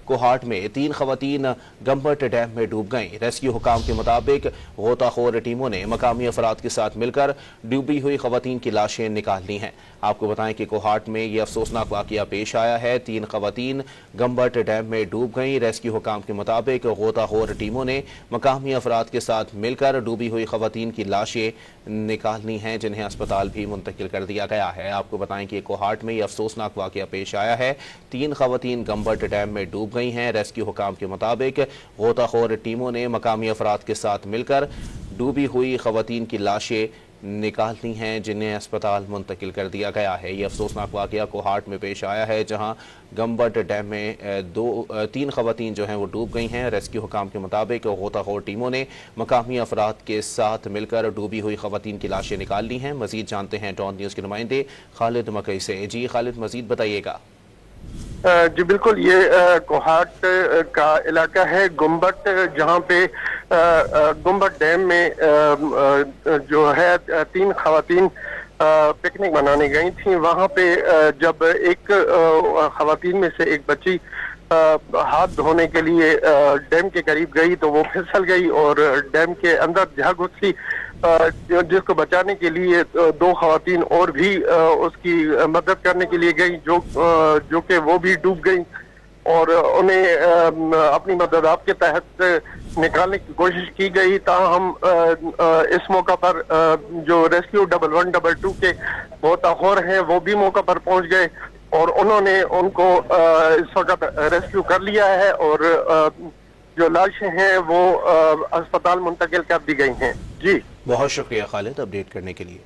कोहाट में 3 खवातीन गंबट डैम में डूब गईं। रेस्क्यू हुकाम के मुताबिक गोताखोर टीमों ने मकामी अफराद के साथ मिलकर डूबी हुई खवातीन की लाशें निकाल ली हैं। आपको बताएं कि कोहाट में ये अफसोसनाक वाकया पेश आया है। 3 खवातीन गंबट डैम में डूब गईं। रेस्क्यू हुकाम के मुताबिक गोताखोर टीमों ने मकामी अफराद के साथ मिलकर डूबी हुई खवातीन की लाशें निकालनी हैं, जिन्हें अस्पताल भी मुंतकिल कर दिया गया है। आपको बताएं कि कोहाट में ये अफसोसनाक वाकया पेश आया है। 3 खवातीन गंबट डैम में डूब गई हैं। रेस्क्यू हुकाम के मुताबिक गोताखोर टीमों ने मकामी अफराद के साथ मिलकर डूबी हुई खवातीन की लाशें निकालनी हैं, जिन्हें अस्पताल मुंतकिल कर दिया गया है। ये अफसोसनाक वाकया कोहाट में पेश आया है, जहां गंबट डैम में 3 खवातीन जो हैं वो डूब गई हैं। रेस्क्यू हुकाम के मुताबिक गोताखोर टीमों ने मकामी अफराद के साथ मिलकर डूबी हुई खवातीन की लाशें निकाल ली हैं। मजीद जानते हैं डॉन न्यूज़ के नुमाइंदे खालिद मकई से। जी खालिद, मजीद बताइएगा। जी बिल्कुल, ये कोहाट का इलाका है गुम्बट, जहाँ पे गुम्बट डैम में जो है 3 खवातीन पिकनिक मनाने गई थी। वहाँ पे जब एक खवातीन में से एक बच्ची हाथ धोने के लिए डैम के करीब गई तो वो फिसल गई और डैम के अंदर जा घुसी, जिसको बचाने के लिए 2 खवातीन और भी उसकी मदद करने के लिए गई, जो कि वो भी डूब गई और उन्हें अपनी मदद आपके तहत निकालने की कोशिश की गई। ताहम इस मौका पर जो रेस्क्यू 1112 के गोताखोर हैं वो भी मौका पर पहुंच गए और उन्होंने उनको इस वक्त रेस्क्यू कर लिया है और जो लाशें हैं वो अस्पताल मुंतकिल कर दी गई हैं। जी बहुत शुक्रिया खालिद अपडेट करने के लिए।